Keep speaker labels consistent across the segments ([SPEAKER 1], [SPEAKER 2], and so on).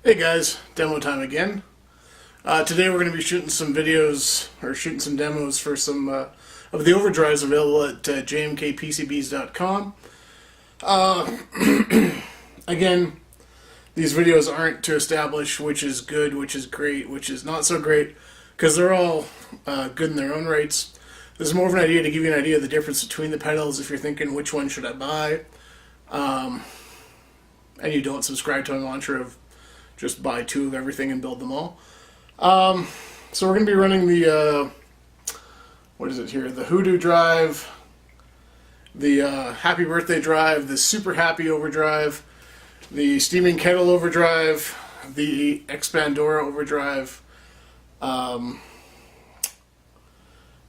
[SPEAKER 1] Hey guys, demo time again. Today we're going to be shooting some videos, or shooting some demos for some of the overdrives available at jmkpcbs.com. Again, these videos aren't to establish which is good, which is great, which is not so great, because they're all good in their own rights. This is more of an idea to give you an idea of the difference between the pedals if you're thinking which one should I buy, and you don't subscribe to a mantra of just buy two of everything and build them all. So we're going to be running the, what is it here? The Hoodoo Drive, the Happy Birthday Drive, the Super Happy Overdrive, the Steaming Kettle Overdrive, the Expandora Overdrive,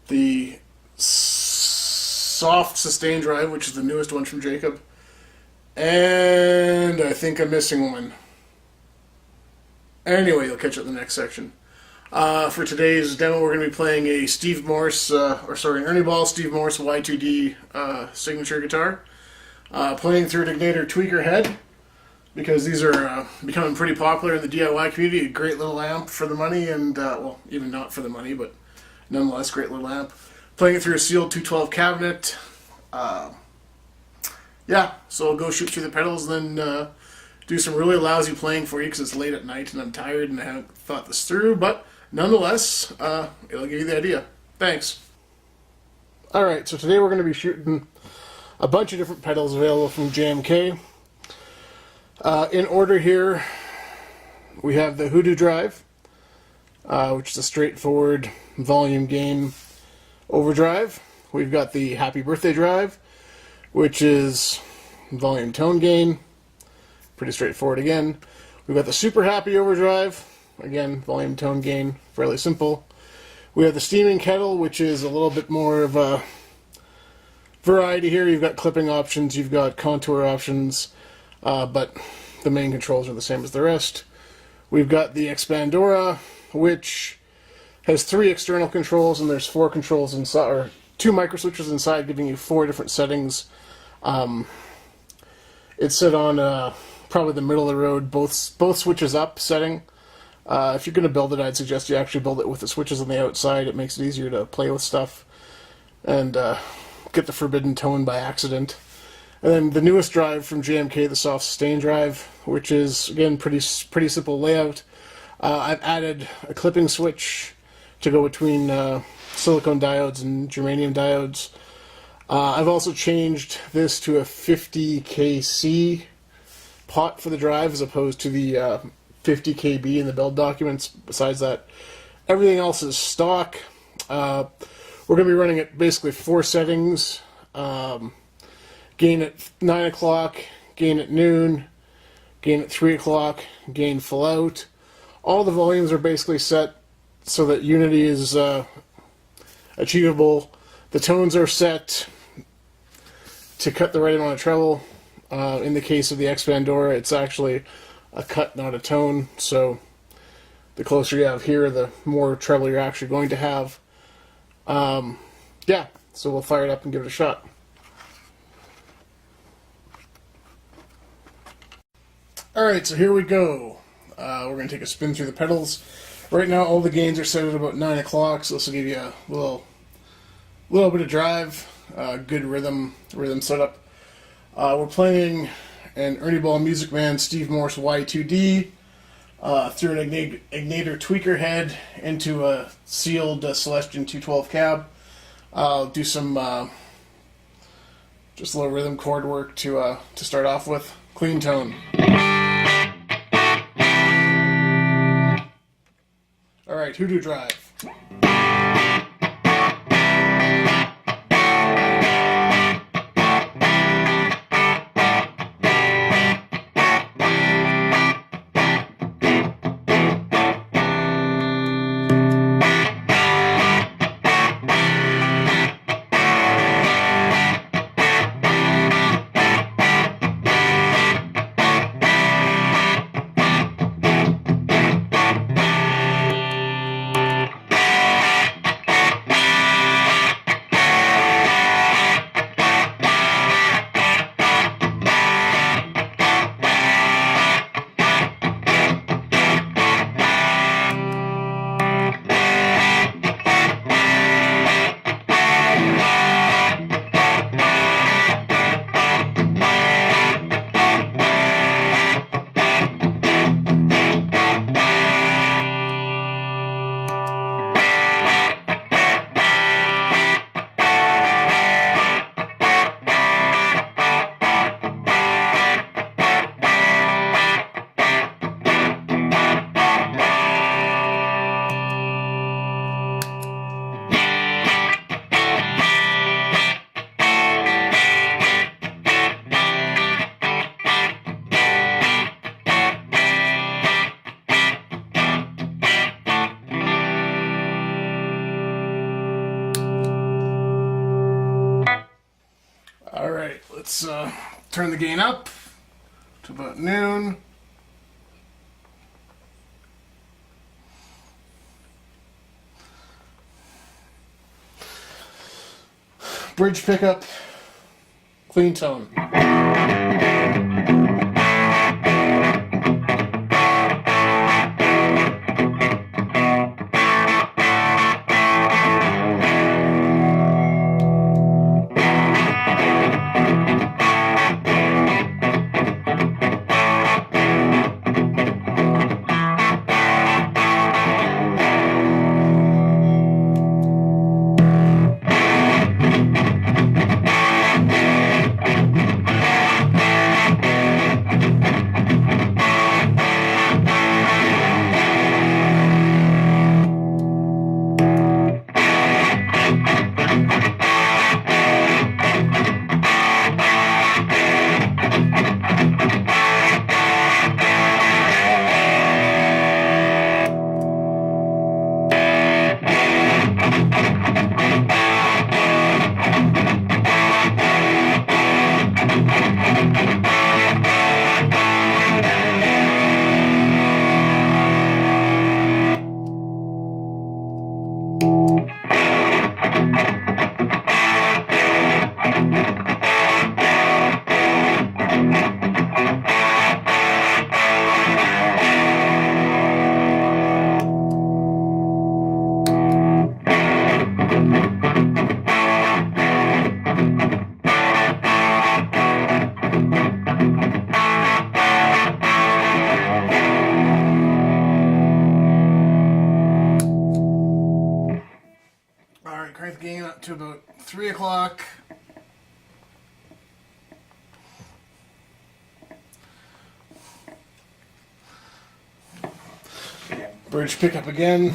[SPEAKER 1] the Soft Sustain Drive, which is the newest one from Jacob, and I think I'm missing one. Anyway, you'll catch it in the next section. For today's demo, we're going to be playing a an Ernie Ball Steve Morse Y2D signature guitar. Playing through an Ignator tweaker head, because these are becoming pretty popular in the DIY community. A great little amp for the money, and, well, even not for the money, but nonetheless, great little amp. Playing it through a sealed 212 cabinet. Yeah, so I'll go shoot through the pedals, then do some really lousy playing for you because it's late at night and I'm tired and I haven't thought this through, but nonetheless, it'll give you the idea. Thanks. Alright, so today we're going to be shooting a bunch of different pedals available from JMK. In order here, we have the Hoodoo Drive, which is a straightforward volume gain overdrive. We've got the Happy Birthday Drive, which is volume tone gain. Pretty straightforward again. We've got the Super Happy Overdrive, again, volume tone gain, fairly simple. We have the Steaming Kettle, which is a little bit more of a variety here. You've got clipping options, you've got contour options, but the main controls are the same as the rest. We've got the Expandora, which has 3 external controls, and there's 4 controls inside, or 2 micro switches inside, giving you 4 different settings. It's set on probably the middle of the road, both switches up setting. If you're going to build it, I'd suggest you actually build it with the switches on the outside. It makes it easier to play with stuff and get the forbidden tone by accident. And then the newest drive from JMK, the Soft Sustain Drive, which is, again, pretty simple layout. I've added a clipping switch to go between silicone diodes and germanium diodes. I've also changed this to a 50 kc pot for the drive as opposed to the 50 kb in the build documents. Besides that, everything else is stock. We're going to be running it basically 4 settings. Gain at 9 o'clock, gain at noon, gain at 3 o'clock, gain full out. All the volumes are basically set so that unity is achievable. The tones are set to cut the right amount of treble. In the case of the Expandora, it's actually a cut, not a tone, so the closer you have here, the more treble you're actually going to have. Yeah, so we'll fire it up and give it a shot. Alright, so here we go. We're going to take a spin through the pedals. Right now all the gains are set at about 9 o'clock, so this will give you a little bit of drive, good rhythm setup. We're playing an Ernie Ball Music Man Steve Morse Y2D through an Ignator tweaker head into a sealed Celestion 212 cab. I'll do some just a little rhythm chord work to start off with. Clean tone. Alright, Hoodoo Drive. let's turn the gain up to about noon. Bridge pickup, clean tone. Crank the gain up to about 3 o'clock. Bridge pickup again.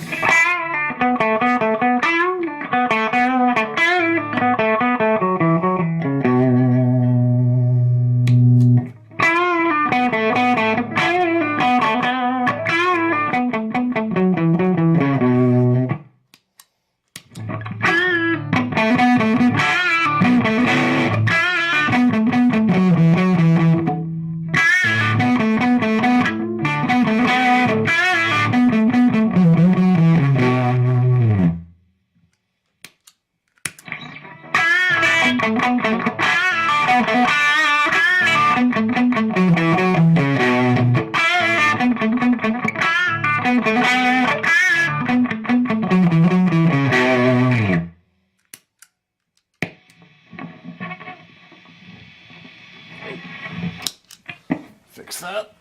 [SPEAKER 1] Fix that.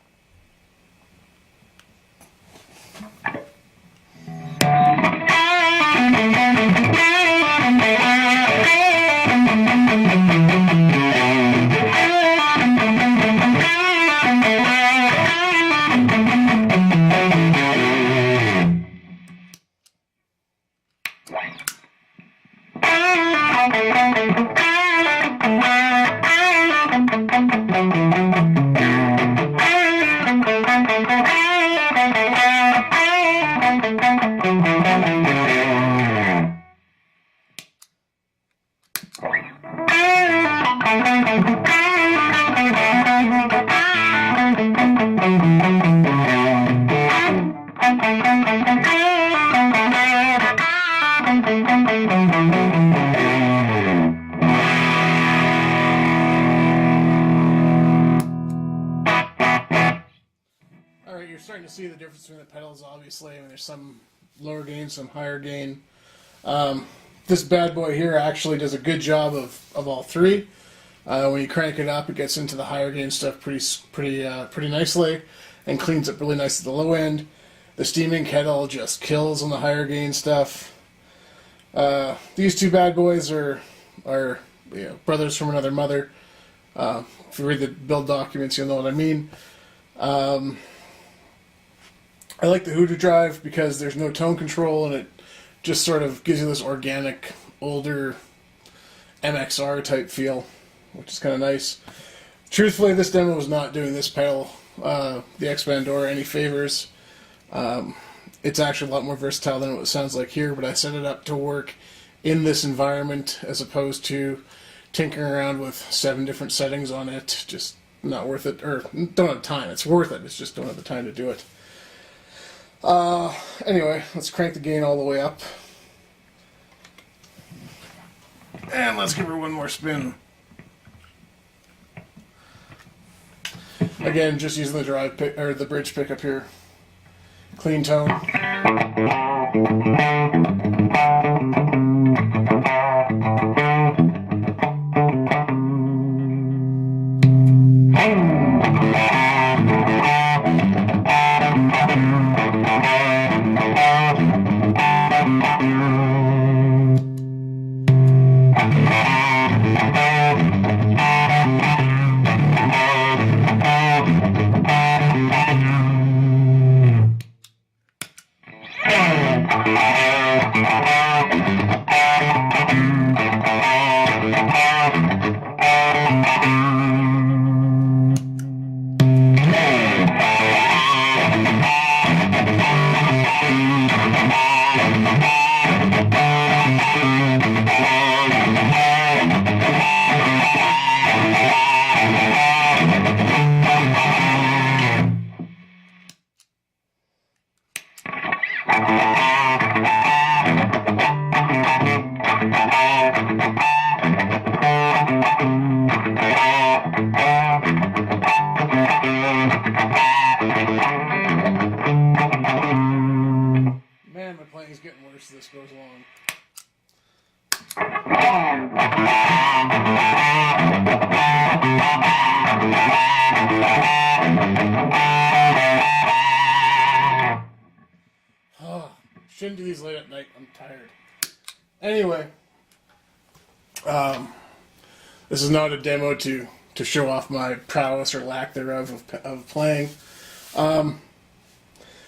[SPEAKER 1] Alright, you're starting to see the difference between the pedals, obviously. I mean, there's some lower gain, some higher gain. This bad boy here actually does a good job of all three. When you crank it up, it gets into the higher gain stuff pretty nicely and cleans up really nice at the low end. The steaming kettle just kills on the higher gain stuff. These two bad boys are brothers from another mother. If you read the build documents, you'll know what I mean. I like the Overdrive because there's no tone control and it just sort of gives you this organic, older MXR type feel, which is kind of nice. Truthfully, this demo was not doing this pedal, the Expandora, any favors. It's actually a lot more versatile than what it sounds like here, but I set it up to work in this environment as opposed to tinkering around with 7 different settings on it. Just not worth it, or don't have time. It's worth it, it's just don't have the time to do it. Anyway, let's crank the gain all the way up. And let's give her one more spin. Again, just using the drive pick, or the bridge pickup here. Clean tone. Man, my playing's getting worse as this goes along. Shouldn't do these late at night. I'm tired. Anyway, this is not a demo to show off my prowess or lack thereof of playing.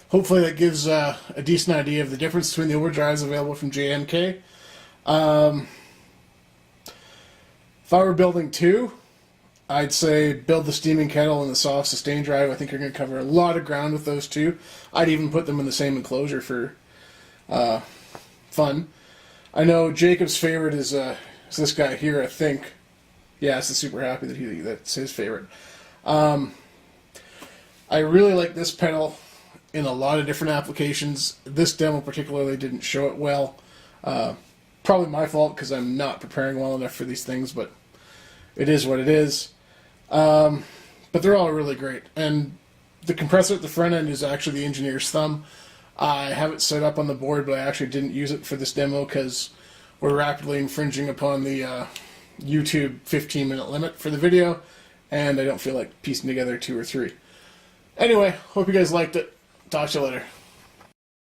[SPEAKER 1] Hopefully that gives a decent idea of the difference between the overdrives available from JMK. If I were building 2, I'd say build the steaming kettle and the soft sustain drive. I think you're going to cover a lot of ground with those 2. I'd even put them in the same enclosure for fun. I know Jacob's favorite is this guy here, I think. Yeah, it's super happy that that's his favorite. I really like this pedal in a lot of different applications. This demo particularly didn't show it well. Probably my fault because I'm not preparing well enough for these things, but it is what it is. But they're all really great. And the compressor at the front end is actually the engineer's thumb. I have it set up on the board, but I actually didn't use it for this demo because we're rapidly infringing upon the YouTube 15-minute limit for the video, and I don't feel like piecing together 2 or 3. Anyway, hope you guys liked it. Talk to you later.